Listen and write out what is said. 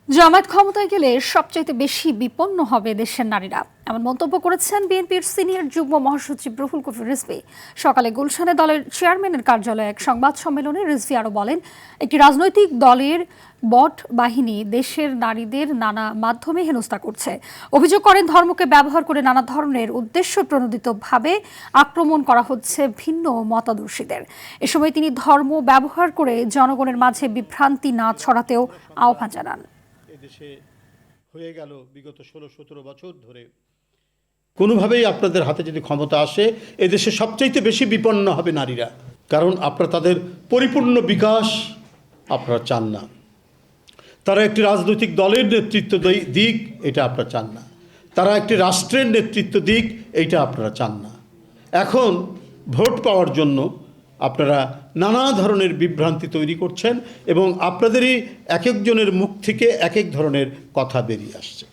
জামায়াত ক্ষমতায় গেলে সবচাইতে বেশি বিপন্ন হবে দেশের নারীরা, এমন মন্তব্য করেছেন বিএনপির সিনিয়র যুগ্ম মহাসচিব রুহুল কবির রিজভী। সকালে গুলশানে দলের চেয়ারম্যানের কার্যালয়ে এক সংবাদ সম্মেলনে রিজভী আরও বলেন, একটি রাজনৈতিক দলের বট বাহিনী দেশের নারীদের নানা মাধ্যমে হেনস্থা করছে। অভিযোগ করেন, ধর্মকে ব্যবহার করে নানা ধরনের উদ্দেশ্য প্রণোদিতভাবে আক্রমণ করা হচ্ছে ভিন্ন মতাদর্শীদের। এ সময় তিনি ধর্ম ব্যবহার করে জনগণের মাঝে বিভ্রান্তি না ছড়াতেও আহ্বান জানান। দেশে হয়ে গেল বিগত 16-17 বছর ধরে কোনোভাবেই আপনাদের হাতে যদি ক্ষমতা আসে, এদেশে সবচাইতে বেশি বিপন্ন হবে নারীরা। কারণ আপনারা তাদের পরিপূর্ণ বিকাশ আপনারা চান না। তারা একটি রাজনৈতিক দলের নেতৃত্ব দিক, এটা আপনারা চান না। তারা একটি রাষ্ট্রের নেতৃত্ব দিক, এইটা আপনারা চান না। এখন ভোট পাওয়ার জন্য আপনারা নানা ধরনের বিভ্রান্তি তৈরি করছেন এবং আপনাদেরই এক একজনের মুখ থেকে এক এক ধরনের কথা বেরিয়ে আসছে।